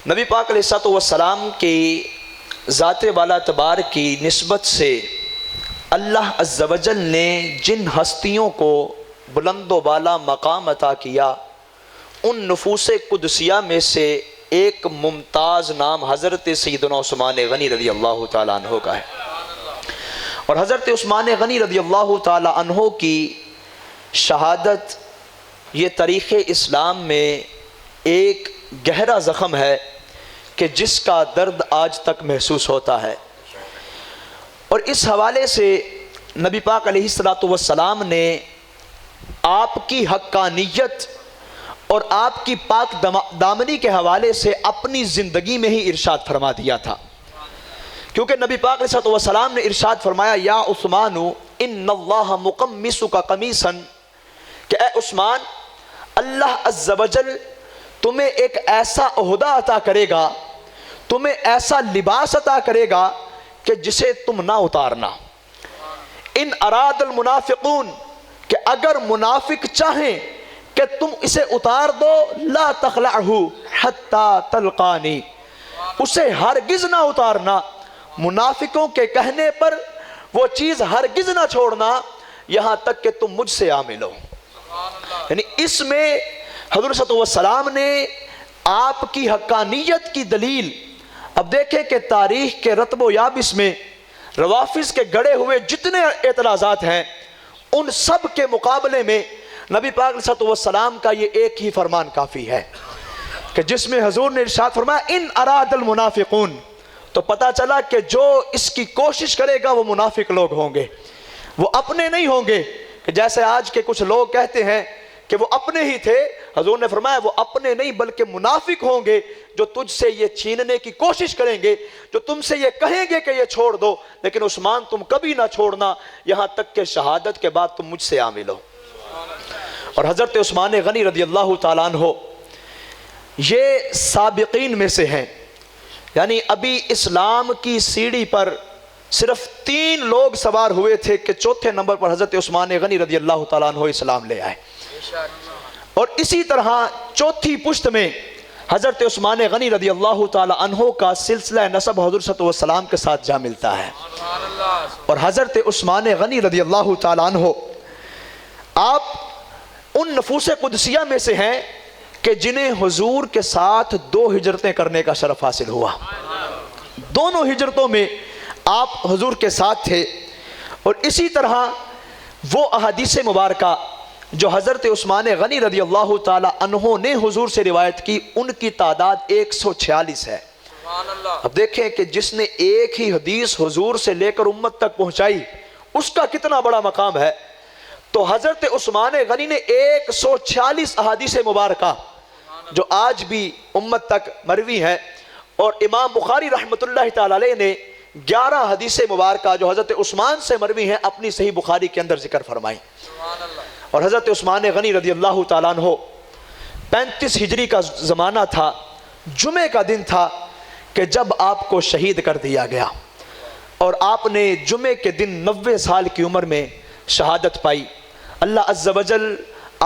نبی پاک علیہ الصلوۃ والسلام کی ذات والا تبار کی نسبت سے اللہ عز و جل نے جن ہستیوں کو بلند و بالا مقام عطا کیا ان نفوس قدسیہ میں سے ایک ممتاز نام حضرت سیدنا عثمان غنی رضی اللہ تعالیٰ عنہ کا ہے، اور حضرت عثمان غنی رضی اللہ تعالیٰ عنہ کی شہادت یہ تاریخ اسلام میں ایک گہرا زخم ہے کہ جس کا درد آج تک محسوس ہوتا ہے۔ اور اس حوالے سے نبی پاک علیہ الصلوۃ والسلام نے آپ کی حقانیت اور آپ کی پاک دامنی کے حوالے سے اپنی زندگی میں ہی ارشاد فرما دیا تھا، کیونکہ نبی پاک علیہ الصلوۃ والسلام نے ارشاد فرمایا یا عثمان ان اللہ مقمصک قمیصا، کہ اے عثمان اللہ عز و جل تمہیں ایک ایسا عہدہ عطا کرے گا، تمہیں ایسا لباس عطا کرے گا کہ جسے تم نہ اتارنا۔ ان اراد المنافقون، کہ اگر منافق چاہیں کہ تم اسے اتار دو، لا تخلعہ حتی تلقانی، اسے ہرگز نہ اتارنا، منافقوں کے کہنے پر وہ چیز ہرگز نہ چھوڑنا یہاں تک کہ تم مجھ سے آ ملو۔ یعنی اس میں حضور صلی اللہ علیہ وسلم نے آپ کی حقانیت کی دلیل، اب دیکھیں کہ تاریخ کے رتب و یابس میں روافض کے گڑے ہوئے جتنے اعتراضات ہیں ان سب کے مقابلے میں نبی پاک صلی اللہ علیہ وسلم کا یہ ایک ہی فرمان کافی ہے کہ جس میں حضور نے ارشاد فرمایا ان اراد المنافقون، تو پتہ چلا کہ جو اس کی کوشش کرے گا وہ منافق لوگ ہوں گے، وہ اپنے نہیں ہوں گے، کہ جیسے آج کے کچھ لوگ کہتے ہیں کہ وہ اپنے ہی تھے، حضور نے فرمایا وہ اپنے نہیں بلکہ منافق ہوں گے جو تجھ سے یہ چھیننے کی کوشش کریں گے، جو تم سے یہ کہیں گے کہ یہ چھوڑ دو، لیکن عثمان تم کبھی نہ چھوڑنا یہاں تک کہ شہادت کے بعد تم مجھ سے آ ملو۔ اور حضرت عثمان غنی رضی اللہ تعالیٰ عنہ یہ سابقین میں سے ہیں، یعنی ابھی اسلام کی سیڑھی پر صرف 3 لوگ سوار ہوئے تھے کہ چوتھے نمبر پر حضرت عثمان غنی رضی اللہ تعالیٰ عنہ اسلام لے آئے، اور اسی طرح چوتھی پشت میں حضرت عثمان غنی رضی اللہ تعالیٰ عنہ کا سلسلہ نسب حضور صلی اللہ علیہ وسلم کے ساتھ جا ملتا ہے۔ اور حضرت عثمان غنی رضی اللہ تعالیٰ عنہ آپ ان نفوس قدسیہ میں سے ہیں کہ جنہیں حضور کے ساتھ 2 ہجرتیں کرنے کا شرف حاصل ہوا، دونوں ہجرتوں میں آپ حضور کے ساتھ تھے۔ اور اسی طرح وہ احادیث مبارکہ جو حضرت عثمان غنی رضی اللہ تعالی عنہ نے حضور سے روایت کی ان کی تعداد 146 ہے۔ اب دیکھیں کہ جس نے ایک ہی حدیث حضور سے لے کر امت تک پہنچائی اس کا کتنا بڑا مقام ہے، تو حضرت عثمان غنی نے 146 احادیث مبارکہ جو آج بھی امت تک مروی ہیں، اور امام بخاری رحمۃ اللہ تعالی علیہ نے 11 حدیث مبارکہ جو حضرت عثمان سے مروی ہیں اپنی صحیح بخاری کے اندر ذکر فرمائی۔ اور حضرت عثمان غنی رضی اللہ تعالیٰ عنہ 35 ہجری کا زمانہ تھا، جمعہ کا دن تھا کہ جب آپ کو شہید کر دیا گیا، اور آپ نے جمعہ کے دن 90 سال کی عمر میں شہادت پائی۔ اللہ عز و جل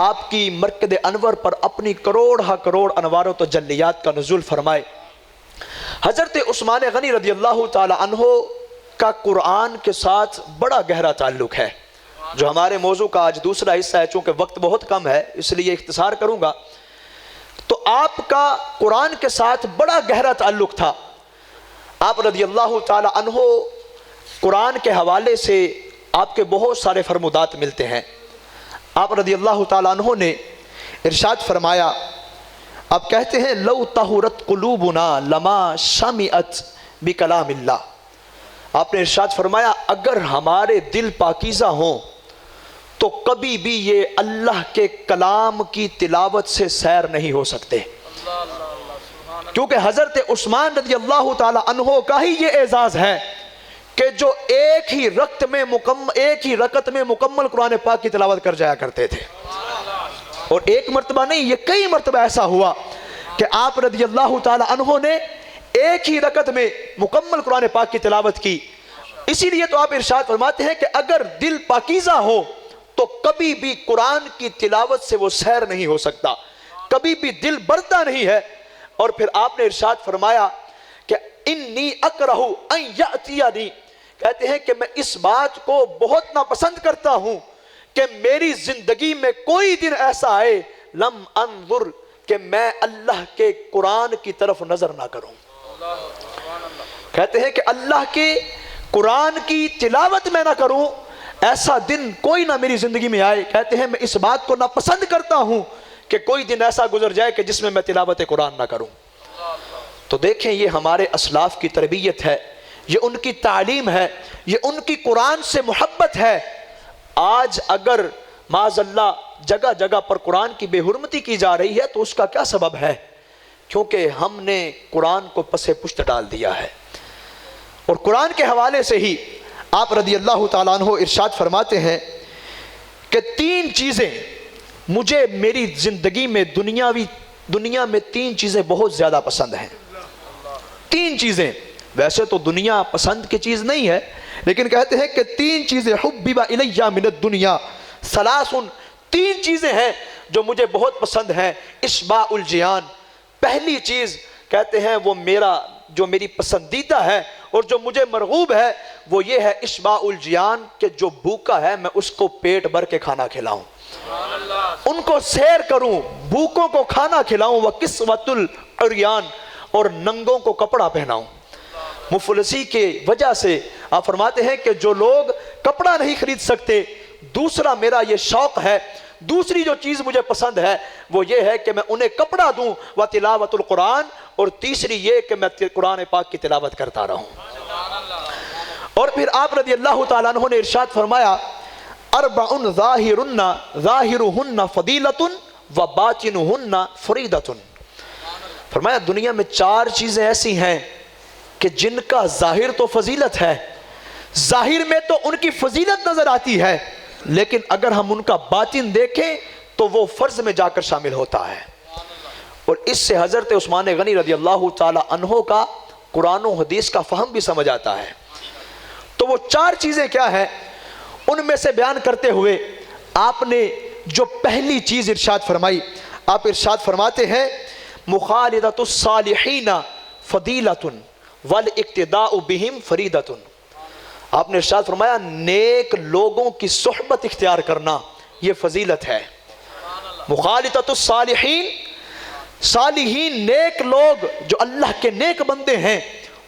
آپ کی مرکز انور پر اپنی کروڑ ہا کروڑ انوار و تجلیات کا نزول فرمائے۔ حضرت عثمان غنی رضی اللہ تعالی عنہ کا قرآن کے ساتھ بڑا گہرا تعلق ہے، جو ہمارے موضوع کا آج دوسرا حصہ ہے، چونکہ وقت بہت کم ہے اس لیے اختصار کروں گا۔ تو آپ کا قرآن کے ساتھ بڑا گہرا تعلق تھا۔ آپ رضی اللہ تعالی عنہ قرآن کے حوالے سے آپ کے بہت سارے فرمودات ملتے ہیں۔ آپ رضی اللہ تعالی عنہ نے ارشاد فرمایا، آپ کہتے ہیں لو طہرت قلوبنا لما شمعت بکلام اللہ، آپ نے ارشاد فرمایا اگر ہمارے دل پاکیزہ ہوں تو کبھی بھی یہ اللہ کے کلام کی تلاوت سے سیر نہیں ہو سکتے، کیونکہ حضرت عثمان رضی اللہ تعالی عنہ کا ہی یہ اعزاز ہے کہ جو ایک ہی رکعت میں مکمل قرآن پاک کی تلاوت کر جایا کرتے تھے، اور ایک مرتبہ نہیں یہ کئی مرتبہ ایسا ہوا کہ آپ رضی اللہ تعالی عنہ نے ایک ہی رکعت میں مکمل قرآن پاک کی تلاوت کی۔ اسی لیے تو آپ ارشاد فرماتے ہیں کہ اگر دل پاکیزہ ہو تو کبھی بھی قرآن کی تلاوت سے وہ سیر نہیں ہو سکتا، کبھی بھی دل بڑھتا نہیں ہے اور پھر آپ نے ارشاد فرمایا کہ انی اکرہ ان یأتینی، کہتے ہیں کہ میں اس بات کو بہت ناپسند کرتا ہوں کہ میری زندگی میں کوئی دن ایسا آئے لم انظر کہ میں اللہ کے قرآن کی طرف نظر نہ کروں۔ کہتے ہیں کہ اللہ کے قرآن کی تلاوت میں نہ کروں، ایسا دن کوئی نہ میری زندگی میں آئے۔ کہتے ہیں میں اس بات کو ناپسند کرتا ہوں کہ کوئی دن ایسا گزر جائے کہ جس میں تلاوت قرآن نہ کروں۔ تو دیکھیں یہ ہمارے اسلاف کی تربیت ہے، یہ ان کی تعلیم ہے، یہ ان کی قرآن سے محبت ہے۔ آج اگر معاذ اللہ جگہ جگہ پر قرآن کی بے حرمتی کی جا رہی ہے تو اس کا کیا سبب ہے؟ کیونکہ ہم نے قرآن کو پس پشت ڈال دیا ہے۔ اور قرآن کے حوالے سے ہی آپ رضی اللہ تعالیٰ عنہ ارشاد فرماتے ہیں کہ 3 چیزیں مجھے میری زندگی میں دنیا میں 3 چیزیں بہت زیادہ پسند ہیں۔ 3 چیزیں، ویسے تو دنیا پسند کی چیز نہیں ہے، لیکن کہتے ہیں کہ 3 چیزیں حبب الی من الدنیا ثلاث، 3 چیزیں ہیں جو مجھے بہت پسند ہیں۔ اشباع الجیان، پہلی چیز کہتے ہیں وہ جو میری پسندیدہ ہے اور جو مجھے مرغوب ہے وہ یہ ہے اشباع الجیان، کہ جو بھوکا ہے میں اس کو پیٹ بھر کے کھانا کھلاؤں، ان کو سیر کروں، بھوکوں کو کھانا کھلاؤں، وکسوۃ العریان، اور ننگوں کو کپڑا پہناؤں۔ مفلسی کے وجہ سے آپ فرماتے ہیں کہ جو لوگ کپڑا نہیں خرید سکتے، دوسرا میرا یہ شوق ہے، دوسری جو چیز مجھے پسند ہے وہ یہ ہے کہ میں انہیں کپڑا دوں، وتلاوت القرآن، اور تیسری یہ کہ میں قرآن پاک کی تلاوت کرتا رہوں۔ اور پھر آپ رضی اللہ تعالیٰ عنہ نے ارشاد فرمایا اربع ظاہرہن فضیلۃ وباطنہن فریضۃ، فرمایا دنیا میں 4 چیزیں ایسی ہیں کہ جن کا ظاہر تو فضیلت ہے، ظاہر میں تو ان کی فضیلت نظر آتی ہے، لیکن اگر ہم ان کا باطن دیکھیں تو وہ فرض میں جا کر شامل ہوتا ہے۔ اور اس سے حضرت عثمان غنی رضی اللہ تعالی عنہ کا قرآن و حدیث کا فہم بھی سمجھ آتا ہے۔ تو وہ 4 چیزیں کیا ہیں، ان میں سے بیان کرتے ہوئے آپ نے جو پہلی چیز ارشاد فرمائی، آپ ارشاد فرماتے ہیں مخالطۃ الصالحین فضیلۃ والاقتداء بہم فریضۃ، آپ نے ارشاد فرمایا نیک لوگوں کی صحبت اختیار کرنا یہ فضیلت ہے۔ مخالطۃ الصالحین، صالحین نیک لوگ جو اللہ کے نیک بندے ہیں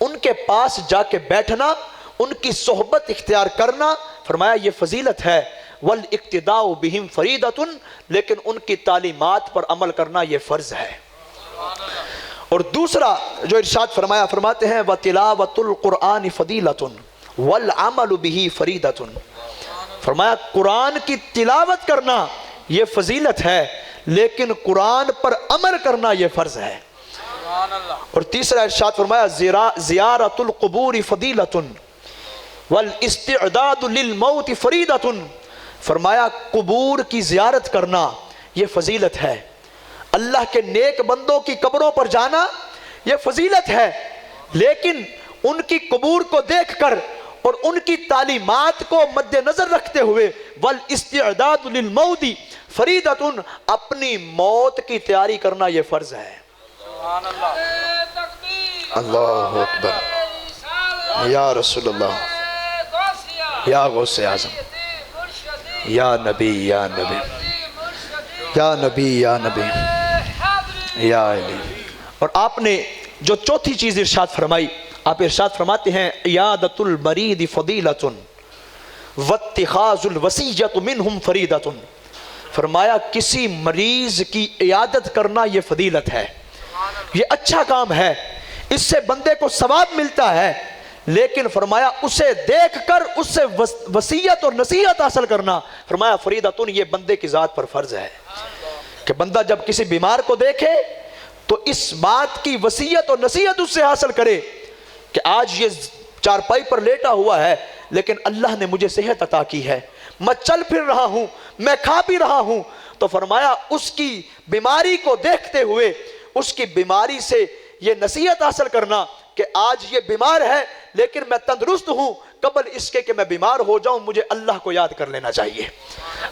ان کے پاس جا کے بیٹھنا، ان کی صحبت اختیار کرنا، فرمایا یہ فضیلت ہے۔ والاقتداء بہم فریضۃ، لیکن ان کی تعلیمات پر عمل کرنا یہ فرض ہے۔ اور دوسرا جو ارشاد فرمایا، فرماتے ہیں وَتِلَاوَةُ الْقُرْآنِ فَضِيلَةٌ وَالْعَمَلُ بِهِ فَرِيضَةٌ، فرمایا قرآن کی تلاوت کرنا یہ فضیلت ہے، لیکن قرآن پر عمل کرنا یہ فرض ہے۔ اور تیسرا ارشاد فرمایا زیارۃ القبور فضیلۃ والاستعداد للموت فریضۃ، فرمایا قبور کی زیارت کرنا یہ فضیلت ہے، اللہ کے نیک بندوں کی قبروں پر جانا یہ فضیلت ہے، لیکن ان کی قبور کو دیکھ کر اور ان کی تعلیمات کو مد نظر رکھتے ہوئے والاستعداد للموت فریضۃ، اپنی موت کی تیاری کرنا یہ فرض ہے۔ اللہ اکبر، یا رسول اللہ، یا غوث اعظم، یا نبی یا نبی یا نبی یا نبی یا علی۔ اور آپ نے جو چوتھی چیز ارشاد فرمائی، آپ ارشاد فرماتے ہیں عیادۃ المریض فضیلۃ واتخاذ الوصیۃ منہم فریضۃ، فرمایا کسی مریض کی عیادت کرنا یہ فضیلت ہے، یہ اچھا کام ہے، اس سے بندے کو ثواب ملتا ہے، لیکن فرمایا اسے دیکھ کر اس سے وصیت اور نصیحت حاصل کرنا، فرمایا فریضۃ، یہ بندے کی ذات پر فرض ہے کہ بندہ جب کسی بیمار کو دیکھے تو اس بات کی وصیت اور نصیحت اس سے حاصل کرے کہ آج یہ چارپائی پر لیٹا ہوا ہے لیکن اللہ نے مجھے صحت عطا کی ہے، میں چل پھر رہا ہوں، میں کھا پی رہا ہوں، تو فرمایا اس کی بیماری کو دیکھتے ہوئے اس کی بیماری سے یہ نصیحت حاصل کرنا کہ آج یہ بیمار ہے لیکن میں تندرست ہوں، قبل اس کے کہ میں بیمار ہو جاؤں مجھے اللہ کو یاد کر لینا چاہیے،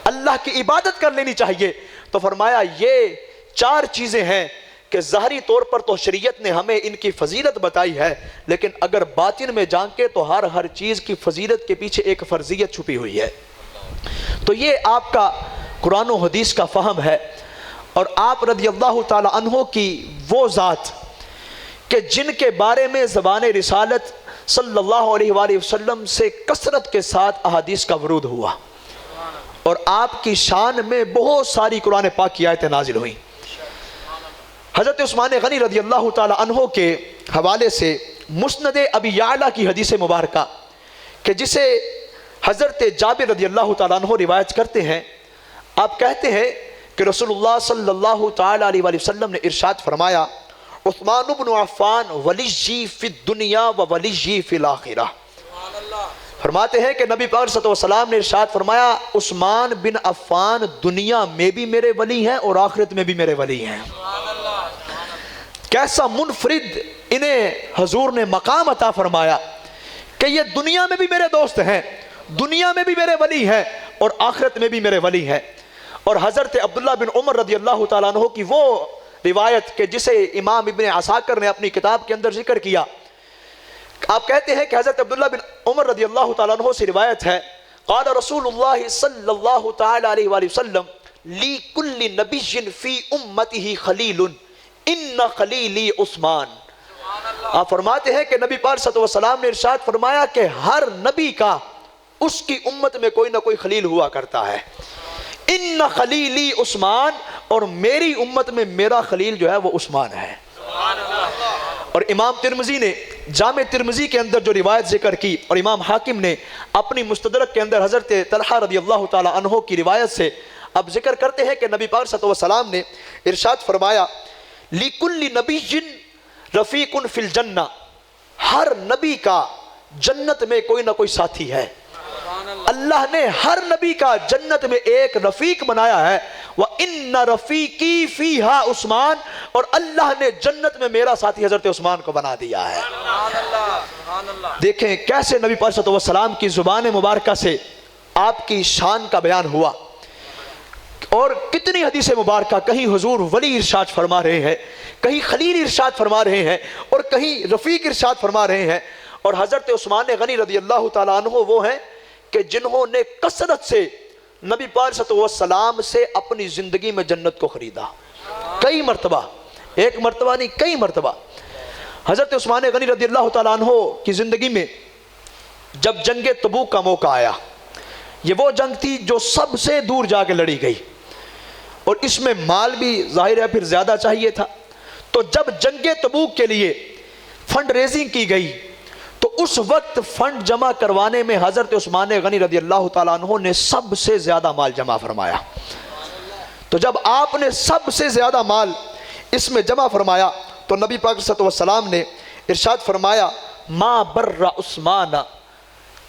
اللہ کی عبادت کر لینی چاہیے۔ تو فرمایا یہ 4 چیزیں ہیں کہ ظاہری طور پر تو شریعت نے ہمیں ان کی فضیلت بتائی ہے، لیکن اگر باطن میں جانکے تو ہر چیز کی فضیلت کے پیچھے ایک فرضیت چھپی ہوئی ہے۔ تو یہ آپ کا قرآن و حدیث کا فہم ہے، اور آپ رضی اللہ تعالی عنہ کی وہ ذات کہ جن کے بارے میں زبان رسالت صلی اللہ علیہ وآلہ وسلم سے کثرت کے ساتھ احادیث کا ورود ہوا، اور آپ کی شان میں بہت ساری قرآن پاک کی آیتیں نازل ہوئیں۔ حضرت عثمان غنی رضی اللہ تعالی عنہ کے حوالے سے مسند ابی یعلا کی حدیث مبارکہ کہ جسے حضرت جابر رضی اللہ تعالی عنہ روایت کرتے ہیں، آپ کہتے ہیں کہ رسول اللہ صلی اللہ تعالی علیہ وآلہ وسلم نے ارشاد فرمایا، عثمان بن عفان ولیجی فی الدنیا و ولیجی فی الآخرہ۔ فرماتے ہیں کہ نبی پاک صلی اللہ علیہ وسلم نے ارشاد فرمایا، عثمان بن عفان دنیا میں بھی میرے ولی ہیں اور آخرت میں بھی میرے ولی ہیں۔ کیسا منفرد انہیں حضور نے مقام عطا فرمایا کہ یہ دنیا میں بھی میرے دوست ہیں، دنیا میں بھی میرے ولی ہیں اور آخرت میں بھی میرے ولی ہیں۔ اور حضرت عبداللہ بن عمر رضی اللہ تعالیٰ عنہ کی وہ روایت کہ جسے امام ابن عساکر نے اپنی کتاب کے اندر ذکر کیا، آپ کہتے ہیں کہ حضرت عبداللہ بن عمر رضی اللہ تعالیٰ عنہ سے روایت ہے، قال رسول اللہ صلی اللہ تعالیٰ علیہ وآلہ وسلم لی کل نبی فی امتہ خلیل ان خلیلی عثمان۔ آپ فرماتے ہیں کہ نبی پاک صلی اللہ علیہ وسلم نے ارشاد فرمایا کہ ہر نبی کا اس کی امت میں کوئی نہ کوئی خلیل ہوا کرتا ہے، ان خلیلی عثمان، اور میری امت میں میرا خلیل جو ہے وہ عثمان ہے۔ اور امام ترمذی نے جامع ترمذی کے اندر جو روایت ذکر کی، اور امام حاکم نے اپنی مستدرک کے اندر حضرت طلحہ رضی اللہ تعالی عنہ کی روایت سے اب ذکر کرتے ہیں کہ نبی پاک صلی اللہ علیہ وسلم نے ارشاد فرمایا، لِكُلِّ نَبِيٍّ رَفِيقٌ فِي الْجَنَّةِ، ہر نبی کا جنت میں کوئی نہ کوئی ساتھی ہے۔ اللہ نے ہر نبی کا جنت میں ایک رفیق بنایا ہے، وَإِنَّ رَفِيقِي فِيهَا عثمان، اور اللہ نے جنت میں میرا ساتھی حضرت عثمان کو بنا دیا ہے۔ دیکھیں کیسے نبی پاک صلی اللہ علیہ وسلم کی زبان مبارکہ سے آپ کی شان کا بیان ہوا، اور کتنی حدیث مبارکہ کہیں حضور ولی ارشاد فرما رہے ہیں، کہیں خلیل ارشاد فرما رہے ہیں، اور کہیں رفیق ارشاد فرما رہے ہیں۔ اور حضرت عثمان غنی رضی اللہ تعالیٰ عنہ وہ ہیں کہ جنہوں نے کثرت سے نبی پاک صلی اللہ علیہ وسلم سے اپنی زندگی میں جنت کو خریدا، کئی مرتبہ، ایک مرتبہ نہیں کئی مرتبہ۔ حضرت عثمان غنی رضی اللہ تعالیٰ عنہ کی زندگی میں جب جنگ تبوک کا موقع آیا، یہ وہ جنگ تھی جو سب سے دور جا کے لڑی گئی، اور اس میں مال بھی ظاہر ہے پھر زیادہ چاہیے تھا۔ تو جب جنگ تبوک کے لیے فنڈ ریزنگ کی گئی تو اس وقت فنڈ جمع کروانے میں حضرت عثمان غنی رضی اللہ تعالیٰ عنہ نے سب سے زیادہ مال جمع فرمایا۔ تو جب آپ نے سب سے زیادہ مال اس میں جمع فرمایا تو نبی پاک صلی اللہ علیہ وسلم نے ارشاد فرمایا، ما بر عثمان،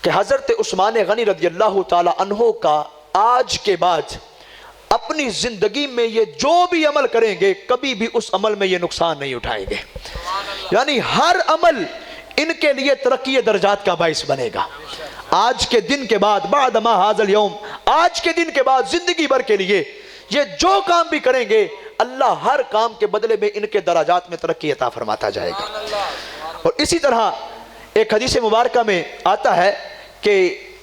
کہ حضرت عثمان غنی رضی اللہ تعالیٰ عنہ کا آج کے بعد اپنی زندگی میں یہ جو بھی عمل کریں گے کبھی بھی اس عمل میں یہ نقصان نہیں اٹھائیں گے، یعنی ہر عمل ان کے لیے ترقی درجات کا باعث بنے گا۔ آج کے دن کے بعد، بعد ما ھذا اليوم، آج کے دن کے بعد زندگی بھر کے لیے یہ جو کام بھی کریں گے اللہ ہر کام کے بدلے میں ان کے درجات میں ترقی عطا فرماتا جائے گا۔ اور اسی طرح ایک حدیث مبارکہ میں آتا ہے کہ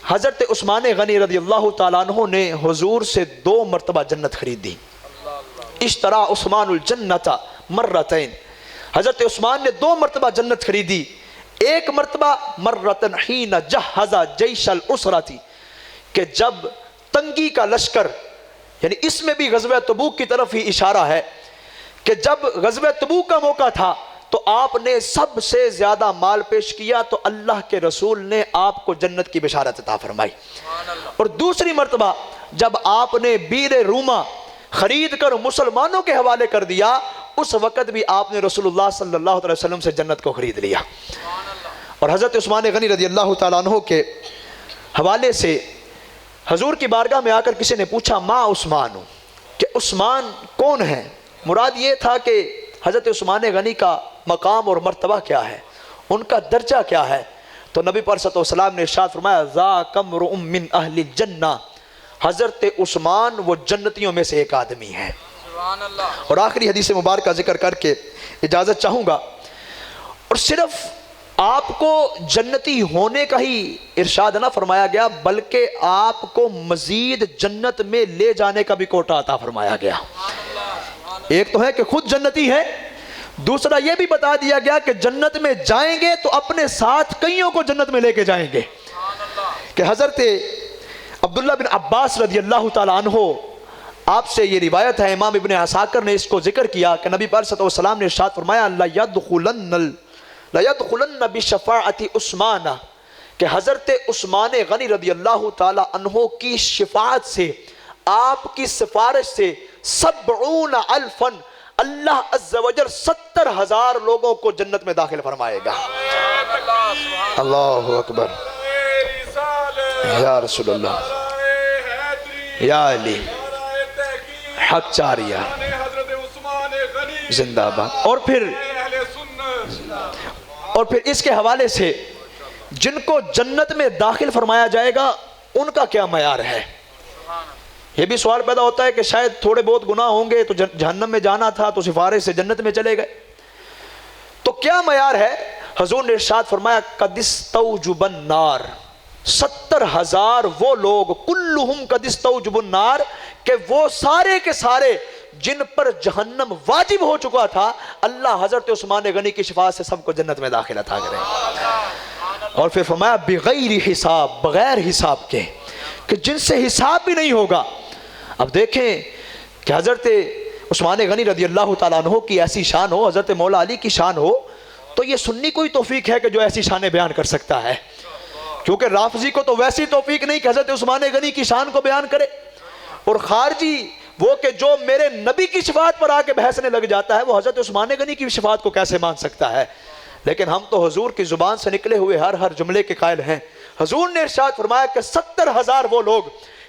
حضرت عثمان غنی رضی اللہ تعالیٰ عنہ نے حضور سے 2 مرتبہ جنت خرید دی۔ اشترا عثمان الجنت مرتين، حضرت عثمان نے 2 مرتبہ جنت خریدی۔ ایک مرتبہ مرتن حین جہز جیش الاسرہ تھی، کہ جب تنگی کا لشکر، یعنی اس میں بھی غزوہ تبوک کی طرف ہی اشارہ ہے کہ جب غزوہ تبوک کا موقع تھا تو آپ نے سب سے زیادہ مال پیش کیا تو اللہ کے رسول نے آپ کو جنت کی بشارت عطا فرمائی۔ اور دوسری مرتبہ جب آپ نے بیر روما خرید کر مسلمانوں کے حوالے کر دیا اس وقت بھی آپ نے رسول اللہ صلی اللہ علیہ وسلم سے جنت کو خرید لیا۔ اور حضرت عثمان غنی رضی اللہ تعالیٰ عنہ کے حوالے سے حضور کی بارگاہ میں آ کر کسی نے پوچھا ما عثمان، کہ عثمان کون ہے؟ مراد یہ تھا کہ حضرت عثمان غنی کا مقام اور مرتبہ کیا ہے، ان کا درجہ کیا ہے؟ تو نبی پر صلی اللہ علیہ وسلم نے ارشاد فرمایا ذاک امرؤ من اہل الجنہ، حضرت عثمان وہ جنتیوں میں سے ایک آدمی ہے۔ اور آخری حدیث مبارکہ کا ذکر کر کے اجازت چاہوں گا، اور صرف آپ کو جنتی ہونے کا ہی ارشاد نہ فرمایا گیا بلکہ آپ کو مزید جنت میں لے جانے کا بھی کوٹا عطا فرمایا گیا۔ ایک تو ہے کہ خود جنتی ہے، دوسرا یہ بھی بتا دیا گیا کہ جنت میں جائیں گے تو اپنے ساتھ کئیوں کو جنت میں لے کے جائیں گے، کہ حضرت عبداللہ بن عباس رضی اللہ تعالیٰ عنہ آپ سے یہ روایت ہے، امام ابن عساکر نے اس کو ذکر کیا کہ نبی صلی اللہ علیہ وسلم نے ارشاد فرمایا لَيَدْخُلَنَّ بِشَفَاعَةِ عثمان، کہ حضرت عثمان غنی رضی اللہ تعالیٰ عنہ کی شفاعت سے، آپ کی سفارش سے 70,000 اللہ عز و جل 70,000 لوگوں کو جنت میں داخل فرمائے گا۔ اللہ اکبر، یا رسول اللہ، یا علی، حق چاریہ، زندہ باد۔ اور پھر اس کے حوالے سے جن کو جنت میں داخل فرمایا جائے گا ان کا کیا معیار ہے؟ یہ بھی سوال پیدا ہوتا ہے کہ شاید تھوڑے بہت گناہ ہوں گے تو جہنم میں جانا تھا تو سفارش سے جنت میں چلے گئے، تو کیا معیار ہے؟ حضور نے ارشاد فرمایا قد استوجب النار، 70,000 وہ لوگ، کلہم قد استوجب النار، کہ وہ سارے کے سارے جن پر جہنم واجب ہو چکا تھا، اللہ حضرت عثمان غنی کی شفاعت سے سب کو جنت میں داخل عطا کرے۔ اور پھر فرمایا بغیر حساب، بغیر حساب کے، کہ جن سے حساب بھی نہیں ہوگا۔ اب دیکھیں کہ حضرت عثمان غنی رضی اللہ تعالیٰ عنہ کی ایسی شان ہو، حضرت مولا علی کی شان ہو، تو یہ سنی کوئی توفیق ہے کہ جو ایسی شانیں بیان کر سکتا ہے، کیونکہ رافضی کو تو ویسی توفیق نہیں کہ حضرت عثمان غنی کی شان کو بیان کرے، اور خارجی وہ کہ جو میرے نبی کی شفاعت پر آ کے بحثنے لگ جاتا ہے وہ حضرت عثمان غنی کی شفاعت کو کیسے مان سکتا ہے؟ لیکن ہم تو حضور کی زبان سے نکلے ہوئے ہر جملے کے قائل ہیں۔ حضور نے ارشاد فرمایا کہ 70,000 وہ لوگ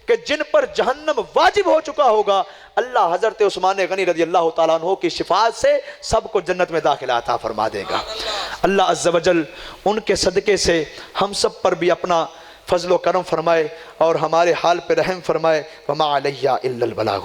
کہ جن پر جہنم واجب ہو چکا ہوگا، اللہ حضرت عثمان غنی رضی اللہ تعالیٰ عنہ کی شفاعت سے سب کو جنت میں داخلہ عطا فرما دے گا۔ اللہ عز و جل ان کے صدقے سے ہم سب پر بھی اپنا فضل و کرم فرمائے اور ہمارے حال پہ رحم فرمائے۔ وما علیہ الا البلاغ۔